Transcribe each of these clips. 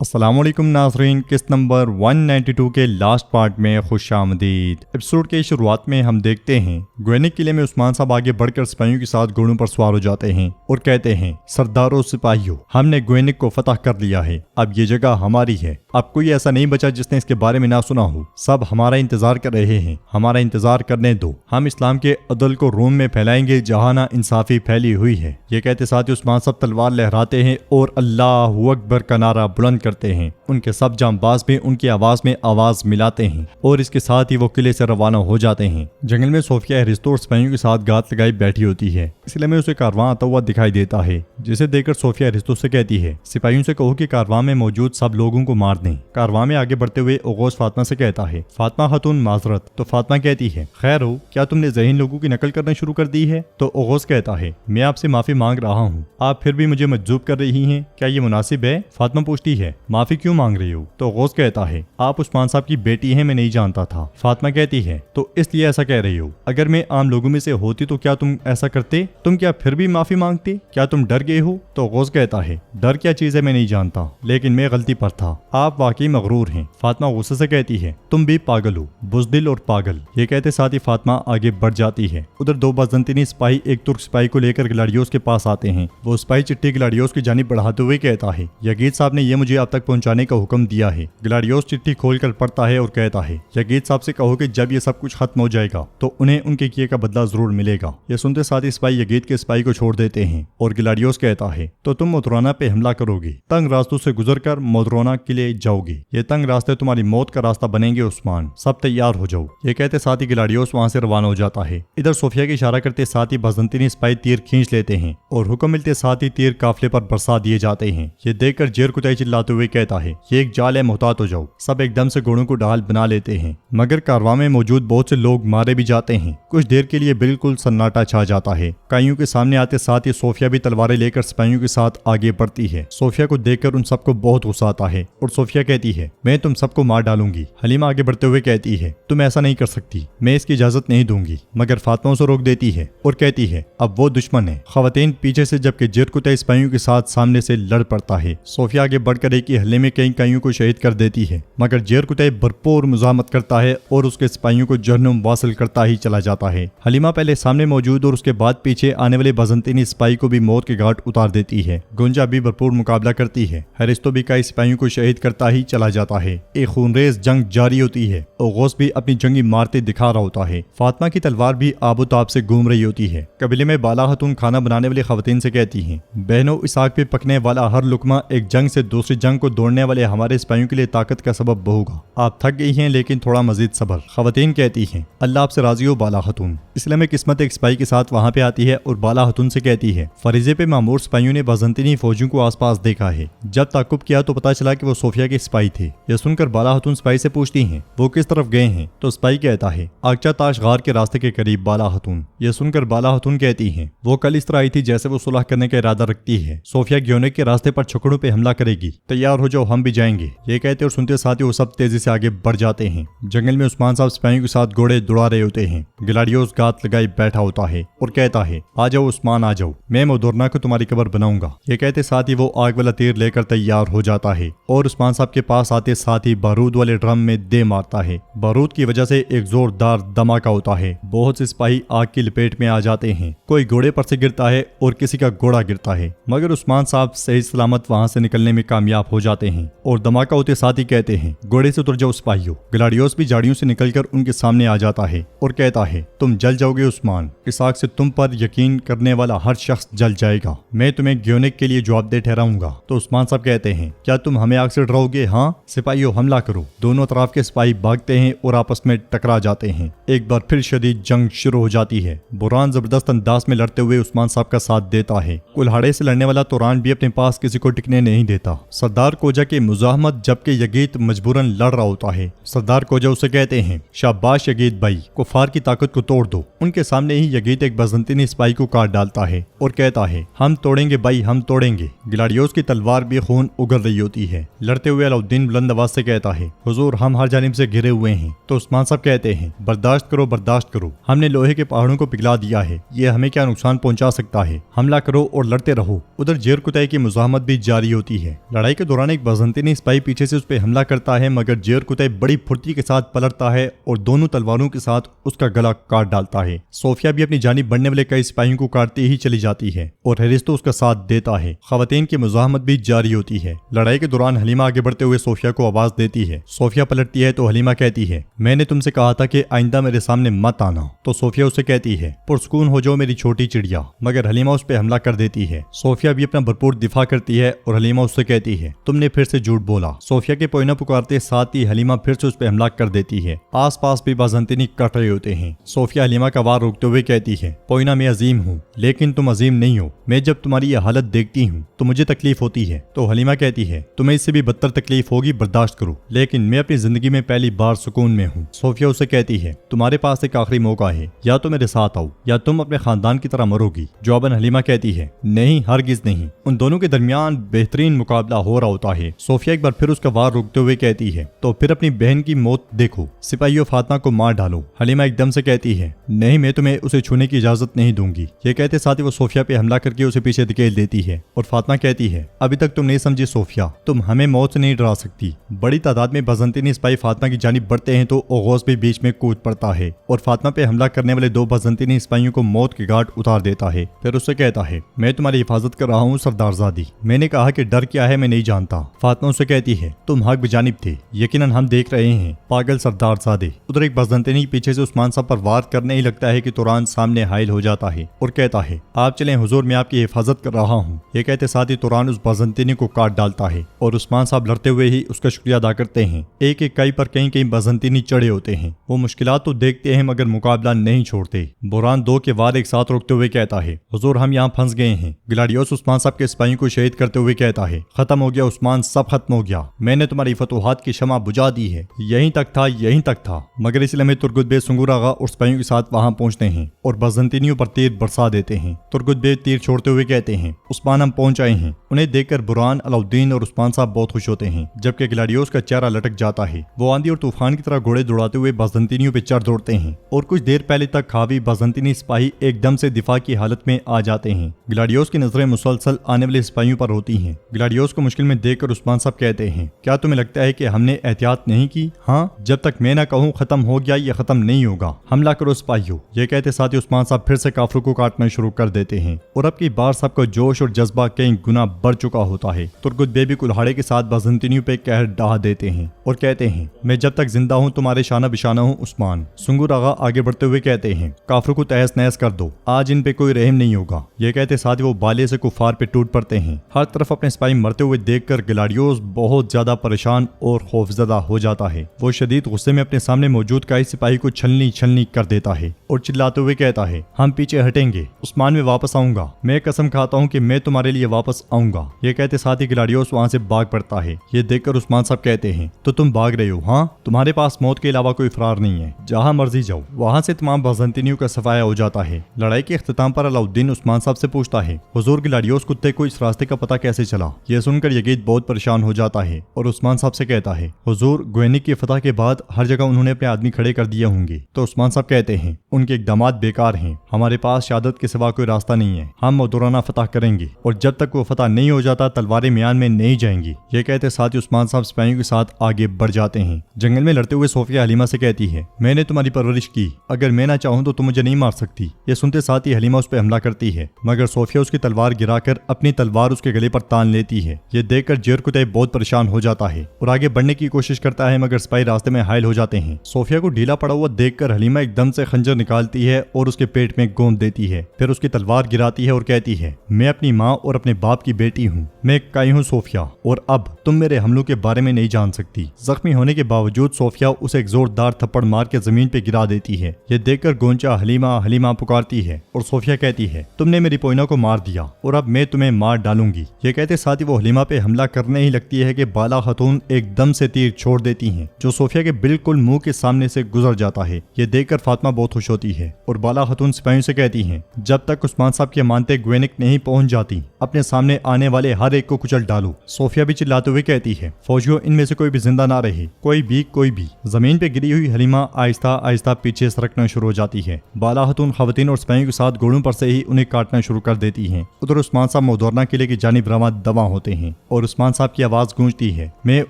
अस्सलामुअलैकुम नाज़रीन, किस्त नंबर 192 के लास्ट पार्ट में खुशामदीद। एपिसोड के शुरुआत में हम देखते हैं गोयनिक किले में उस्मान साहब आगे बढ़कर सिपाहियों के साथ घोड़ों पर सवार हो जाते हैं और कहते हैं, सरदारों सिपाहियों, हमने गोयनिक को फतह कर लिया है, अब ये जगह हमारी है। अब कोई ऐसा नहीं बचा जिसने इसके बारे में ना सुना हो। सब हमारा इंतजार कर रहे हैं, हमारा इंतजार करने दो। हम इस्लाम के अदल को रोम में फैलाएंगे जहाँ ना इंसाफी फैली हुई है। ये कहते साथ ही उस्मान साहब तलवार लहराते हैं और अल्लाहु अकबर का नारा बुलंद करते हैं। उनके सब जांबाज भी उनकी आवाज में आवाज मिलाते हैं और इसके साथ ही वो किले से रवाना हो जाते हैं। जंगल में सोफिया अरिस्तो और सिपाहियों के साथ गात लगाई बैठी होती है। इसलिए में उसे कारवां आता हुआ दिखाई देता है, जिसे देखकर सोफिया अरिस्तो से कहती है, सिपाहियों से कहो कि कारवां में मौजूद सब लोगों को मार दें। कारवां में आगे बढ़ते हुए ओगोस फातिमा से कहता है, फातिमा खातून माजरत। तो फातिमा कहती है, खैर हो, क्या तुमने ज़हीन लोगों की नकल करना शुरू कर दी है? तो ओगोस कहता है, मैं आपसे माफी मांग रहा हूँ, आप फिर भी मुझे मजबूर कर रही हैं, क्या ये मुनासिब है? फातिमा पूछती है, माफी क्यों मांग रही हो? तो ओगोस कहता है, आप उस्मान साहब की बेटी हैं, मैं नहीं जानता था। फातिमा कहती है, तो इसलिए ऐसा कह रही हो? अगर मैं आम लोगों में से होती तो क्या तुम ऐसा करते? तुम क्या फिर भी माफी मांगते? क्या तुम डर गए हो? तो ओगोस कहता है, डर क्या चीज है मैं नहीं जानता, लेकिन मैं गलती पर था। आप वाकई मगरूर हैं। फातिमा गुस्से से कहती है, तुम भी पागल हो, बुज़दिल और पागल। ये कहते साथ ही फातिमा आगे बढ़ जाती है। उधर दो बाज़ंतीनी सिपाही एक तुर्क सिपाही को लेकर गिलाडियोस के पास आते हैं। वो सिपाही चिट्ठी गिलाडियोस की जानिब बढ़ाते हुए कहता है, यगीद साहब ने ये मुझे आप तक पहुंचाने का हुक्म दिया है। गिलाडियोस चिट्ठी खोलकर पढ़ता है और कहता है, यगीद साहब से कहो कि जब ये सब कुछ खत्म हो जाएगा तो उन्हें उनके किए का बदला जरूर मिलेगा। ये सुनते साथ ही सिपाही यगीद के सिपाही को छोड़ देते हैं और गिलाडियोस कहता है, तो तुम मोदरोना पे हमला करोगे, तंग रास्तों से गुजरकर मोदरोना के लिए जाओगे। ये तंग रास्ते तुम्हारी मौत का रास्ता बनेंगे उस्मान, सब तैयार हो जाओ। ये कहते साथ ही गिलाडियोस वहां से रवाना हो जाता है। इधर सोफिया के इशारा करते साथ ही बाज़ंतीनी सिपाही तीर खींच लेते हैं और हुक्म मिलते साथ ही तीर काफिले पर बरसा दिए जाते हैं। ये देखकर जेर कुतई चिल्लाते हुए कहता है, ये एक जाल है, मोहतात हो जाओ। सब एकदम से घोड़ों को ढाल बना लेते हैं, मगर कारवां में मौजूद बहुत से लोग मारे भी जाते हैं। कुछ देर के लिए बिल्कुल सन्नाटा छा जाता है। काइयों के सामने आते साथ ही सोफिया भी तलवारें लेकर सिपाहियों के साथ आगे बढ़ती है। सोफिया को देखकर उन सबको बहुत गुस्सा आता है और सोफिया कहती है, मैं तुम सबको मार डालूंगी। हलीमा आगे बढ़ते हुए कहती है, तुम ऐसा नहीं कर सकती, मैं इसकी इजाजत नहीं दूंगी। मगर फातिमा उसे रोक देती है और कहती है, अब वो दुश्मन है। खवातीन पीछे से, जबकि जेर कुतई सिपाहियों के साथ सामने से लड़ पड़ता है। सोफिया आगे बढ़कर एक ही हल्ले में कई काइयों को शहीद कर देती है, मगर जेर कुतई भरपूर मुजाहमत करता है और उसके सिपाहियों को जहन्नुम वासिल करता ही चला जाता है। हलीमा पहले सामने मौजूद और उसके बाद पीछे आने वाले बाज़ंतीनी सिपाही को भी मौत के घाट उतार देती है। गुंजा भी भरपूर मुकाबला करती है। अरिस्तो भी कई सिपाहियों को शहीद करता ही चला जाता है। एक खूनरेज जंग जारी होती है और गौस भी अपनी जंगी मारते दिखा रहा होता है। फातिमा की तलवार भी आबोताब से घूम रही होती है। कबीले में बाला खातून खाना बनाने वाली खवातीन से कहती हैं, बहनों, इस आग पे पकने वाला हर लुकमा एक जंग से दूसरी जंग को दौड़ने वाले हमारे सिपाहियों के लिए ताकत का सबब होगा। आप थक गई हैं, लेकिन थोड़ा मजीद सब्र। खवातीन कहती हैं, अल्लाह आपसे राजी हो बाला खातून। इसलिए में किस्मत एक सिपाही के साथ वहां पे आती है और बाला खातून से कहती है, फरीजे पे मामूर सिपाहियों ने बाज़ंतीनी फौजियों को आसपास देखा है। जब ताकुब किया तो पता चला कि वो सोफिया के सिपाही थे। यह सुनकर बाला खातून सिपाही से पूछती हैं, वो किस तरफ गए हैं? तो सिपाही कहता है, आगचा ताश गार के रास्ते के करीब बाला खातून। यह सुनकर बाला खातून कहती हैं, वो कल इस तरह आई थी जैसे वो सुलह करने का इरादा रखती है। सोफिया ग्योनिक के रास्ते पर छकड़ों पे हमला करेगी, तैयार हो जाओ, हम भी जाएंगे। ये कहते और सुनते साथ ही वो सब तेजी से आगे बढ़ जाते हैं। जंगल में उस्मान साहब सिपाहियों के साथ घोड़े दौड़ा रहे होते हैं। गिलाडियोस गात लगाई बैठा होता है और कहता है, आ जाओ उस्मान, आ जाओ, मैं मोदोरना को तुम्हारी कब्र बनाऊंगा। ये कहते साथ ही वो आग वाला तीर लेकर तैयार हो जाता है और उस्मान साहब के पास आते साथ ही बारूद वाले ड्रम में दे मारता है। बारूद की वजह से एक जोरदार धमाका होता है। बहुत से सिपाही आग की लपेट में आ जाते हैं। कोई घोड़े पर से गिरता है और किसी का घोड़ा गिरता है, मगर उस्मान साहब सही सलामत वहां से निकलने में कामयाब हो जाते हैं और धमाका होते साथ ही कहते हैं, घोड़े से उतर जाओ सिपाहियों। गिलाडियोस भी झाड़ियों से निकलकर उनके सामने आ जाता है और कहता है, तुम जल जाओगे उस्मान, इस आग से तुम पर यकीन करने वाला हर शख्स जल जाएगा। मैं तुम्हें ग्योनिक के लिए जवाबदेह ठहराऊंगा। तो उस्मान साहब कहते हैं, क्या तुम हमें आग से डराओगे? हाँ सिपाहियों, हमला करो। दोनों तरफ के सिपाही भागते हैं और आपस में टकरा जाते हैं। एक बार फिर शदीद जंग शुरू हो जाती है। बुरान जबरदस्त अंदाज में लड़ते हुए उस्मान साहब का साथ देता है। कुल्हाड़े से लड़ने वाला तुरान भी अपने पास किसी को टिकने नहीं देता। सरदार कोजा की मुजाहमत जबकि यगीत मजबूरन लड़ रहा होता है। सरदार कोजा उसे कहते हैं, शाबाश यगीत भाई, कुफार की ताकत को तोड़ दो। उनके सामने ही यगीत एक बाज़ंतीनी सिपाही को काट डालता है और कहता है, हम तोड़ेंगे भाई, हम तोड़ेंगे। गिलाडियोस की तलवार भी खून उगल रही होती है। लड़ते हुए अलाउद्दीन बुलंद आवाज से कहता है, हुजूर, हम हर जानिब से घिरे हुए हैं। तो उस्मान साहब कहते हैं, बर्दाश्त करो, बर्दाश्त करो, हमने लोहे के पहाड़ों को पिघला दिया है, ये हमें क्या नुकसान पहुंचा सकता है। हमला करो और लड़ते रहो। उधर जेर कुतई की मुजाहमत भी जारी होती है। लड़ाई के दौरान एक बाज़ंतीनी सिपाही पीछे से उस पर हमला करता है, मगर जेर कुतैब बड़ी फुर्ती के साथ पलटता है और दोनों तलवारों के साथ उसका गला काट डालता है। सोफिया भी अपनी जानिब बढ़ने वाले कई सिपाहियों को काटते ही चली जाती है और हैरिस तो उसका साथ देता है। खवातीन की मुज़ाहमत भी जारी होती है। लड़ाई के दौरान हलीमा आगे बढ़ते हुए सोफिया को आवाज देती है। सोफिया पलटती है तो हलीमा कहती है, मैंने तुमसे कहा था कि आइंदा मेरे सामने मत आना। तो सोफिया उससे कहती है, पुरसुकून हो जाओ मेरी छोटी चिड़िया, मगर हलीमा उस पर हमला कर देती है। सोफिया भी अपना भरपूर दिफा करती है और हलीमा उससे कहती है, तुमने फिर से झूठ बोला। सोफिया के पोइना पुकारते साथ ही हलीमा फिर से उस पर हमला कर देती है। आस पास भी बाज़ंतीनी कट रहे होते हैं। सोफिया हलीमा का वार रोकते हुए कहती है, पोइना मैं अजीम हूँ लेकिन तुम अजीम नहीं हो। मैं जब तुम्हारी यह हालत देखती हूँ तो मुझे तकलीफ होती है। तो हलीमा कहती है, तुम्हें इससे भी बदतर तकलीफ होगी, बर्दाश्त करो, लेकिन मैं अपनी जिंदगी में पहली बार सुकून में हूँ। सोफिया उसे कहती है, तुम्हारे पास एक आखिरी मौका है, या तो मेरे साथ आओ या तुम अपने खानदान की तरह मरोगी। जवाबन हलीमा कहती है, नहीं हरगिज नहीं। उन दोनों के दरमियान बेहतरीन मुकाबला हो रहा होता है। सोफिया एक बार फिर उसका वार रोकते हुए कहती है, तो फिर अपनी बहन की मौत देखो, सिपाहियों फातिमा को मार डालो। हलीमा एकदम से कहती है, नहीं मैं तुम्हें उसे छूने की इजाजत नहीं दूंगी। ये कहते साथ ही वो सोफिया पे हमला करके उसे पीछे धकेल देती है और फातिमा कहती है, अभी तक तुम नहीं समझी सोफिया, तुम हमें मौत से नहीं डरा सकती। बड़ी तादाद में बाज़ंतीनी सिपाही फातिमा की जानिब बढ़ते हैं तो ओगोस भी बीच में कूद पड़ता है और फातिमा पे हमला करने वाले दो बाज़ंतीनी सिपाहियों को मौत के घाट उतार देता है। फिर उससे कहता है, मैं तुम्हारी हिफाजत कर रहा हूँ सरदारजादी। मैंने कहा कि डर क्या है मैं नहीं जानता। फातिमा उससे कहती है, तुम हक बेजानिब थे, यकीनन हम देख रहे हैं, पागल सरदारजादे। उधर एक बाज़ंतीनी पीछे से उस्मान साहब पर वार करने ही लगता है कि तुरान सामने हाइल हो जाता है और कहता है, आप चलें हुजूर, मैं आपकी हिफाजत कर रहा हूँ। ये कहते साथ ही तुरान उस बाज़ंतीनी को काट डालता है और उस्मान साहब लड़ते हुए ही उसका शुक्रिया अदा करते हैं। एक एक कई पर कहीं कहीं बाज़ंतीनी चढ़े होते हैं। वो मुश्किलात तो देखते हैं मगर मुकाबला नहीं छोड़ते। बुरान दो के वार एक साथ रोकते हुए कहता है, हुजूर हम यहाँ फंस गए हैं। ग्लाडियोस उस्मान साहब के सिपाहियों को शहीद करते हुए कहता है, खत्म हो गया उस्मान, सब खत्म हो गया, मैंने तुम्हारी फतुहात की शमा बुझा दी है। यहीं तक था, यहीं तक था। मगर इसलिए में तुर्गुत बे सुंगूर आगा और सिपाहियों के साथ वहां पहुंचते हैं और बाज़ंतीनियों पर तीर बरसा देते हैं। तुर्गुत बे तीर छोड़ते हुए कहते हैं, उस्मान हम पहुंच आए हैं। उन्हें देखकर बुरान, अलाउद्दीन और उस्मान साहब बहुत खुश होते हैं, जबकि ग्लाडियोस का चेहरा लटक जाता है। वो आंधी और तूफान की तरह घोड़े दौड़ाते हुए बाज़ंतीनियों पे चढ़ दौड़ते हैं और कुछ देर पहले तक खावी बाज़ंतीनी सिपाही एकदम से दिफा की हालत में आ जाते हैं। ग्लाडियोस की नजरें मुसलसल आने वाले सिपाहियों पर होती हैं। ग्लाडियोस को मुश्किल में देखकर उस्मान साहब कहते हैं, क्या तुम्हें लगता है कि हमने एहतियात नहीं की? हाँ, जब तक मैं ना कहूँ खत्म हो गया ये खत्म नहीं होगा, हमला करो सिपाहियों। ये कहते साथ ही उस्मान साहब फिर से काफिरों को काटना शुरू कर देते हैं और अब की बार सबका जोश और जज्बा कई गुना बढ़ चुका होता है। तुर्गुत बे भी कुल्हाड़े के साथ बाज़ंतीनियों पे कहर ढहा देते हैं और कहते हैं, मैं जब तक जिंदा हूँ तुम्हारे शाना बिशाना हूँ उस्मान। सुंगूर आगा आगे बढ़ते हुए कहते हैं, काफिरों को तहस नहस कर दो, आज इन पे कोई रहम नहीं होगा। ये कहते साथ ही वो बाले से कुफार पे टूट पड़ते हैं। हर तरफ अपने सिपाही मरते हुए देखकर ग्लाडियोस बहुत ज्यादा परेशान और खौफजदा हो जाता है। वो शदीद गुस्से में अपने सामने मौजूद कई सिपाही को छलनी छलनी कर देता है और चिल्लाते हुए कहता है, हम पीछे हटेंगे उस्मान, मैं वापस आऊंगा, मैं कसम खाता हूँ कि मैं तुम्हारे लिए वापस आऊंगा। ये कहते साथ ही ग्लाडियोस वहाँ से भाग पड़ता है। ये देखकर उस्मान साहब कहते हैं, तो तुम भाग रहे हो? हाँ, तुम्हारे पास मौत के अलावा कोई फरार नहीं है, जहाँ मर्जी जाओ। वहाँ से तमाम बाज़ंतीनियों का सफाया हो जाता है। लड़ाई के इख्तिताम पर अलाउद्दीन उस्मान साहब से पूछता है, हुजूर ग्लाडियोस कुत्ते को इस रास्ते का पता कैसे चला? ये सुनकर यजीद बहुत परेशान हो जाता है और उस्मान साहब से कहता है, हुजूर ग्वेनिक की फतह के बाद हर जगह उन्होंने अपने आदमी खड़े कर दिए होंगे। तो उस्मान साहब कहते हैं, उनके इक़दामात बेकार हैं, हमारे पास शहादत के सिवा कोई रास्ता नहीं है, हम मदुराना फतह करेंगे और जब तक वो फतह नहीं हो जाता तलवारें म्यान में नहीं जाएंगी। ये कहते साथ ही उस्मान साहब सिपाहियों के साथ आगे बढ़ जाते हैं। जंगल में लड़ते हुए सोफिया हलीमा से कहती है, मैंने तुम्हारी परवरिश की, अगर मैं ना चाहूँ तो तुम मुझे नहीं मार सकती। ये सुनते साथ ही हलीमा उस पर हमला करती है, मगर सोफिया उसकी तलवार गिराकर अपनी तलवार उसके गले पर तान लेती है। ये देखकर जेर कुतैब बहुत परेशान हो जाता है और आगे बढ़ने की कोशिश करता है, मगर सिपाही रास्ते में हायल हो जाते हैं। सोफिया को ढीला पड़ा हुआ देखकर हलीमा एकदम से खंजर निकालती है और उसके पेट में गोंद देती है। फिर उसकी तलवार गिराती है और कहती है, मैं अपनी माँ और अपने बाप की बेटी हूँ, मैं काई हूँ सोफिया, और अब तुम मेरे हमलों के बारे में नहीं जान सकती। जख्मी होने के बावजूद सोफिया उसे एक जोरदार थप्पड़ मार के जमीन पे गिरा देती है। ये देखकर गोंचा हलीमा हलीमा पुकारती है और सोफिया कहती है, तुमने मेरी पोइना को मार दिया और अब मैं तुम्हें मार डालूंगी। ये कहते साथ ही वो हलीमा पे हमला करने ही लगती है कि बाला खतून एकदम से तीर छोड़ देती हैं, जो सोफिया के बिल्कुल मुंह के सामने से गुजर जाता है। ये देखकर फातिमा बहुत खुश होती है और बाला खतून सिपाहियों से कहती हैं, जब तक उस्मान साहब के मानते ग्वेनिक नहीं पहुंच जाती अपने सामने आने वाले हर एक को कुचल डालो। सोफिया भी चिल्लाते हुए कहती है, फौजियों इनमें से कोई भी जिंदा जिंदा ना रहे। कोई भी। जमीन पे गिरी हुई हलीमा आहिस्ता आहिस्ता पीछे सरकना शुरू हो जाती है। बाला खतून खवातीन और सिपाहियों के साथ घोड़ों पर से ही उन्हें काटना शुरू कर देती हैं। उधर उस्मान साहब मोदौरना किले की जानिब रवां दवा होते हैं और उस्मान साहब की आवाज गूंजती है, मैं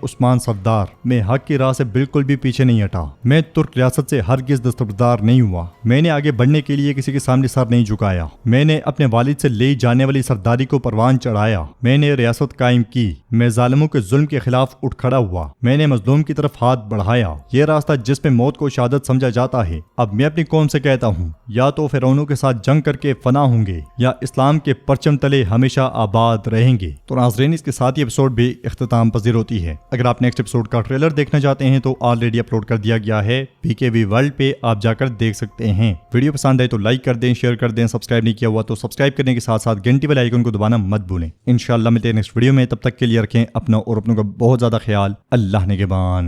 उस्मान सरदार, मैं हक की राह से बिल्कुल भी पीछे नहीं हटा। मैं तुर्क रियासत से हरगिज दस्तबरदार नहीं हुआ। मैंने आगे बढ़ने के लिए किसी के सामने सर नहीं झुकाया। मैंने अपने वालिद से ले जाने वाली सरदारी को परवान चढ़ाया। मैंने रियासत कायम की। मैं जालिमों के जुल्म के खिलाफ उठ खड़ा हुआ। मैंने मजलूम की तरफ हाथ बढ़ाया। ये रास्ता जिसमें मौत को शहादत समझा जाता है। अब मैं अपनी कौम से कहता हूँ, या तो फिरौनों के साथ जंग करके फना होंगे या इस्लाम के परचम तले हमेशा आबाद रहेंगे। तो नाज़रीन, इसके साथ ही एपिसोड भी इख्तिताम पजीर होती है। अगर आप नेक्स्ट एपिसोड का ट्रेलर देखना चाहते हैं तो ऑलरेडी अपलोड कर दिया गया है PKV वर्ल्ड पे, आप जाकर देख सकते हैं। वीडियो पसंद आए तो लाइक कर दें, शेयर कर दें, सब्सक्राइब नहीं किया हुआ तो सब्सक्राइब करने के साथ साथ घंटी वाले आइकन को दबाना मत भूलें। इंशाल्लाह मिलते हैं नेक्स्ट वीडियो में, तब तक के लिए रखें अपना और अपनों का बहुत ज्यादा ख्याल। अल्लाह निगहबान।